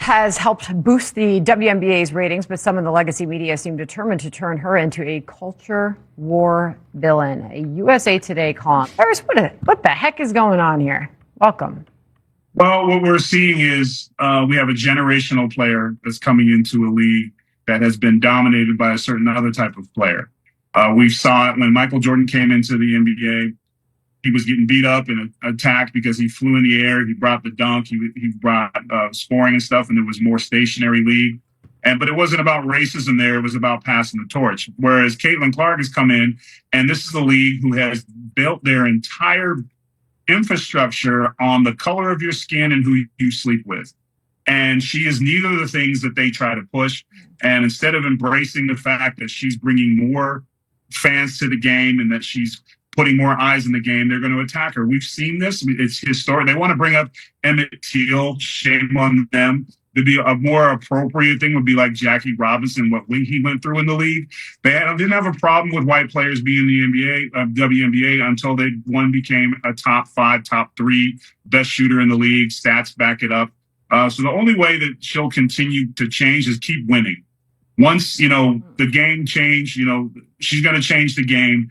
has helped boost the WNBA's ratings, but some in the legacy media seem determined to turn her into a culture war villain. A USA Today column. Tyrus, what the heck is going on here? Welcome. Well, what we're seeing is we have a generational player that's coming into a league that has been dominated by a certain other type of player. We saw it when Michael Jordan came into the NBA. He was getting beat up and attacked because he flew in the air. He brought the dunk. He brought scoring and stuff, and there was more stationary league. But it wasn't about racism there. It was about passing the torch. Whereas Caitlin Clark has come in, and this is a league who has built their entire infrastructure on the color of your skin and who you sleep with. And she is neither of the things that they try to push. And instead of embracing the fact that she's bringing more fans to the game and that she's putting more eyes in the game, they're going to attack her. We've seen this. It's historic. They want to bring up Emmett. Shame on them. To be a more appropriate thing would be like Jackie Robinson, what he went through in the league. They didn't have a problem with white players being in the NBA, WNBA, until one became a top 5, top 3 best shooter in the league. Stats back it up. So the only way that she'll continue to change is keep winning. Once, the game changed, she's going to change the game,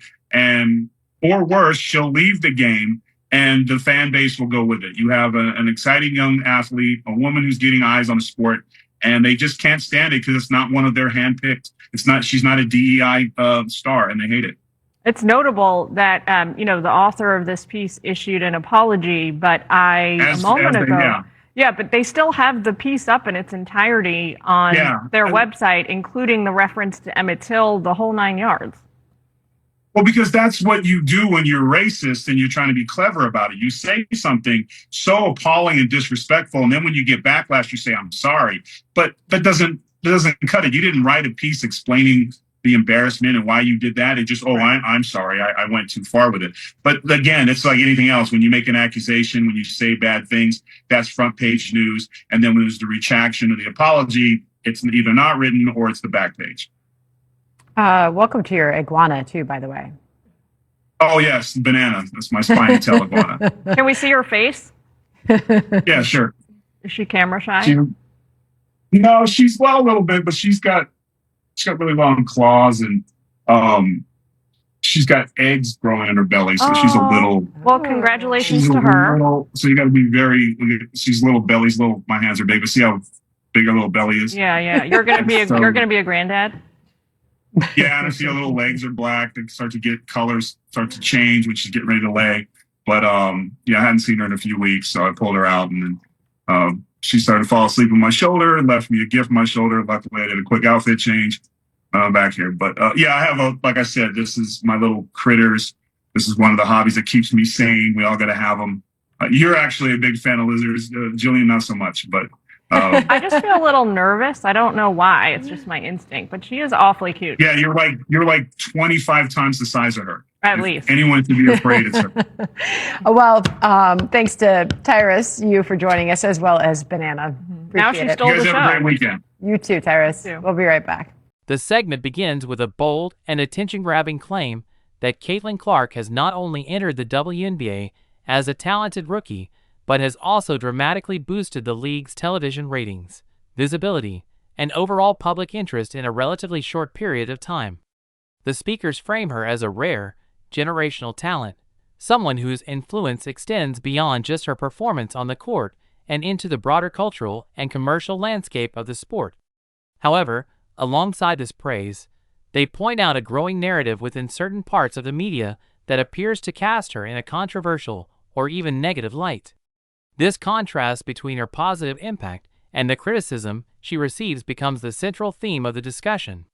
or worse, she'll leave the game and the fan base will go with it. You have an exciting young athlete, a woman who's getting eyes on the sport, and they just can't stand it because it's not one of their handpicked. She's not a DEI star, and they hate it. It's notable that, the author of this piece issued an apology, but a moment ago. Yeah, but they still have the piece up in its entirety on their website, including the reference to Emmett Till, the whole 9 yards. Well, because that's what you do when you're racist and you're trying to be clever about it. You say something so appalling and disrespectful, and then when you get backlash, you say, I'm sorry. But that doesn't cut it. You didn't write a piece explaining the embarrassment and why you did that. It just, I'm sorry, I went too far with it. But again, it's like anything else. When you make an accusation, when you say bad things, that's front page news. And then when there's the retraction or the apology, it's either not written or it's the back page. Welcome to your iguana, too, by the way. Oh, yes, banana. That's my spine and tail iguana. Can we see her face? Yeah, sure. Is she camera shy? No, she's a little bit, but she's got really long claws, and she's got eggs growing in her belly, so she's a little. Well, congratulations to her. So you got to be she's little bellies. My hands are big, but see how big her little belly is. Yeah. You're gonna be a granddad. Yeah, and I see her little legs are black. They start to get colors, start to change when she's getting ready to lay. But I hadn't seen her in a few weeks, so I pulled her out, and then she started to fall asleep on my shoulder and left me a gift on my shoulder. Luckily, I did a quick outfit change back here. But I have like I said, this is my little critters. This is one of the hobbies that keeps me sane. We all got to have them. You're actually a big fan of lizards. Jillian, not so much, but. I just feel a little nervous. I don't know why. It's just my instinct. But she is awfully cute. Yeah, you're like 25 times the size of her. At least. Anyone to be afraid, it's her. Well, thanks to Tyrus, you for joining us, as well as Banana. Now she stole the show. You guys have a great weekend. You too, Tyrus. You too. We'll be right back. The segment begins with a bold and attention-grabbing claim that Caitlin Clark has not only entered the WNBA as a talented rookie, but has also dramatically boosted the league's television ratings, visibility, and overall public interest in a relatively short period of time. The speakers frame her as a rare, generational talent, someone whose influence extends beyond just her performance on the court and into the broader cultural and commercial landscape of the sport. However, alongside this praise, they point out a growing narrative within certain parts of the media that appears to cast her in a controversial or even negative light. This contrast between her positive impact and the criticism she receives becomes the central theme of the discussion.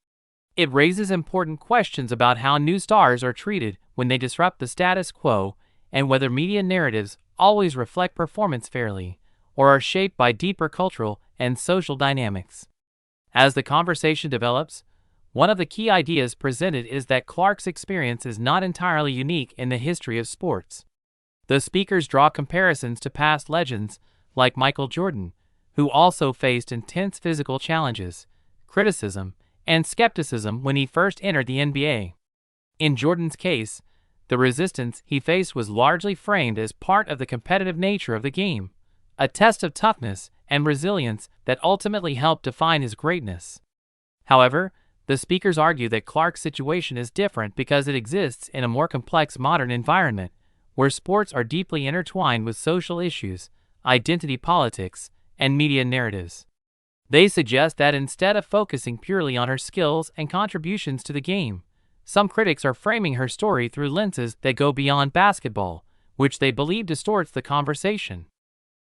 It raises important questions about how new stars are treated when they disrupt the status quo and whether media narratives always reflect performance fairly or are shaped by deeper cultural and social dynamics. As the conversation develops, one of the key ideas presented is that Clark's experience is not entirely unique in the history of sports. The speakers draw comparisons to past legends like Michael Jordan, who also faced intense physical challenges, criticism, and skepticism when he first entered the NBA. In Jordan's case, the resistance he faced was largely framed as part of the competitive nature of the game, a test of toughness and resilience that ultimately helped define his greatness. However, the speakers argue that Clark's situation is different because it exists in a more complex modern environment, where sports are deeply intertwined with social issues, identity politics, and media narratives. They suggest that instead of focusing purely on her skills and contributions to the game, some critics are framing her story through lenses that go beyond basketball, which they believe distorts the conversation.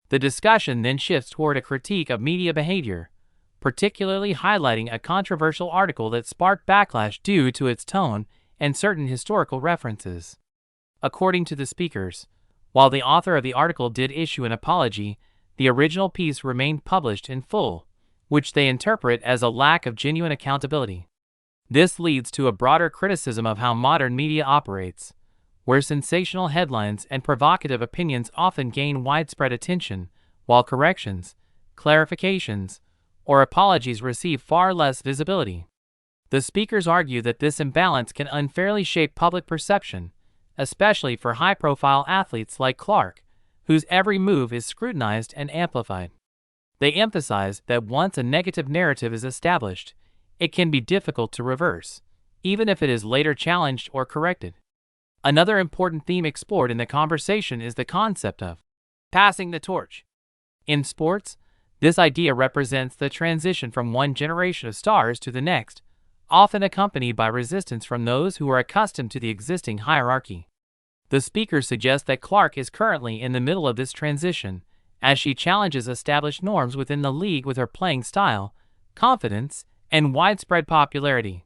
The discussion then shifts toward a critique of media behavior, particularly highlighting a controversial article that sparked backlash due to its tone and certain historical references. According to the speakers, while the author of the article did issue an apology, the original piece remained published in full, which they interpret as a lack of genuine accountability. This leads to a broader criticism of how modern media operates, where sensational headlines and provocative opinions often gain widespread attention, while corrections, clarifications, or apologies receive far less visibility. The speakers argue that this imbalance can unfairly shape public perception, especially for high-profile athletes like Clark, whose every move is scrutinized and amplified. They emphasize that once a negative narrative is established, it can be difficult to reverse, even if it is later challenged or corrected. Another important theme explored in the conversation is the concept of passing the torch. In sports, this idea represents the transition from one generation of stars to the next, often accompanied by resistance from those who are accustomed to the existing hierarchy. The speaker suggests that Clark is currently in the middle of this transition, as she challenges established norms within the league with her playing style, confidence, and widespread popularity.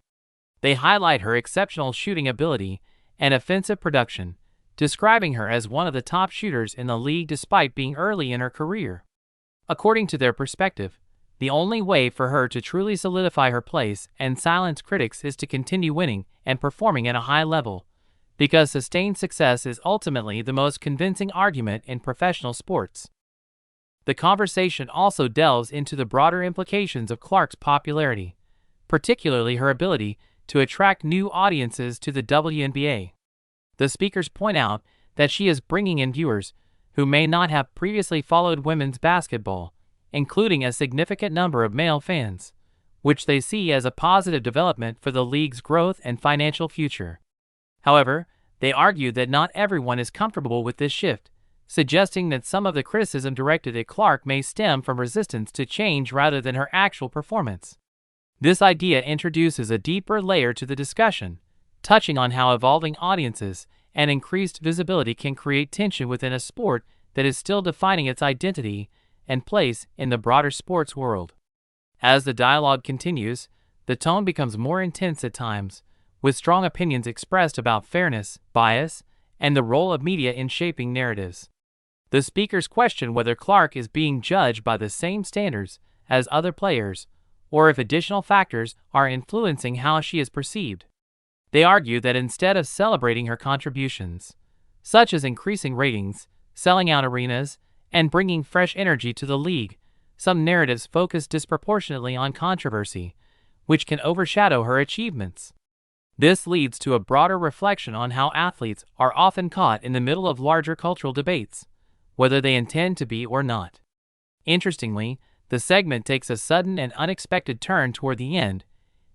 They highlight her exceptional shooting ability and offensive production, describing her as one of the top shooters in the league despite being early in her career. According to their perspective, the only way for her to truly solidify her place and silence critics is to continue winning and performing at a high level, because sustained success is ultimately the most convincing argument in professional sports. The conversation also delves into the broader implications of Clark's popularity, particularly her ability to attract new audiences to the WNBA. The speakers point out that she is bringing in viewers who may not have previously followed women's basketball, including a significant number of male fans, which they see as a positive development for the league's growth and financial future. However, they argue that not everyone is comfortable with this shift, suggesting that some of the criticism directed at Clark may stem from resistance to change rather than her actual performance. This idea introduces a deeper layer to the discussion, touching on how evolving audiences and increased visibility can create tension within a sport that is still defining its identity and place in the broader sports world. As the dialogue continues, the tone becomes more intense at times, with strong opinions expressed about fairness, bias, and the role of media in shaping narratives. The speakers question whether Clark is being judged by the same standards as other players, or if additional factors are influencing how she is perceived. They argue that instead of celebrating her contributions, such as increasing ratings, selling out arenas, and bringing fresh energy to the league, some narratives focus disproportionately on controversy, which can overshadow her achievements. This leads to a broader reflection on how athletes are often caught in the middle of larger cultural debates, whether they intend to be or not. Interestingly, the segment takes a sudden and unexpected turn toward the end,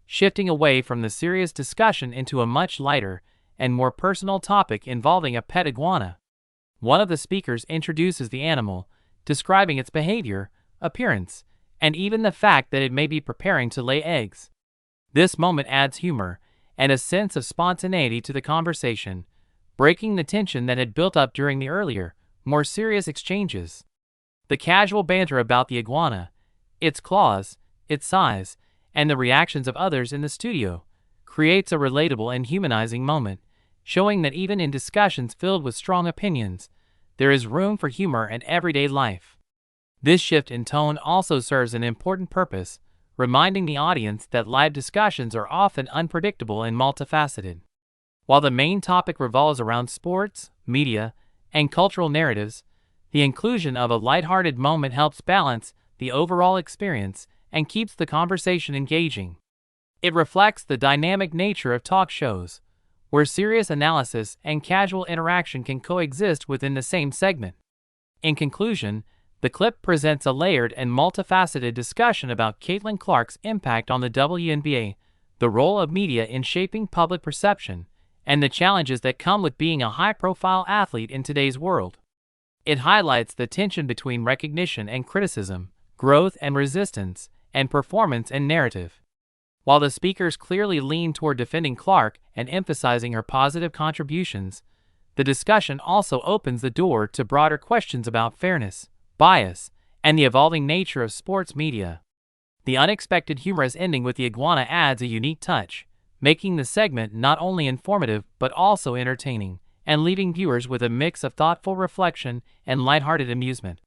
shifting away from the serious discussion into a much lighter and more personal topic involving a pet iguana. One of the speakers introduces the animal, describing its behavior, appearance, and even the fact that it may be preparing to lay eggs. This moment adds humor and a sense of spontaneity to the conversation, breaking the tension that had built up during the earlier, more serious exchanges. The casual banter about the iguana, its claws, its size, and the reactions of others in the studio creates a relatable and humanizing moment, showing that even in discussions filled with strong opinions, there is room for humor and everyday life. This shift in tone also serves an important purpose, reminding the audience that live discussions are often unpredictable and multifaceted. While the main topic revolves around sports, media, and cultural narratives, the inclusion of a lighthearted moment helps balance the overall experience and keeps the conversation engaging. It reflects the dynamic nature of talk shows, where serious analysis and casual interaction can coexist within the same segment. In conclusion, The clip presents a layered and multifaceted discussion about Caitlin Clark's impact on the WNBA, the role of media in shaping public perception, and the challenges that come with being a high-profile athlete in today's world. It highlights the tension between recognition and criticism, growth and resistance, and performance and narrative. While the speakers clearly lean toward defending Clark and emphasizing her positive contributions, the discussion also opens the door to broader questions about fairness, bias, and the evolving nature of sports media. The unexpected humorous ending with the iguana adds a unique touch, making the segment not only informative but also entertaining, and leaving viewers with a mix of thoughtful reflection and lighthearted amusement.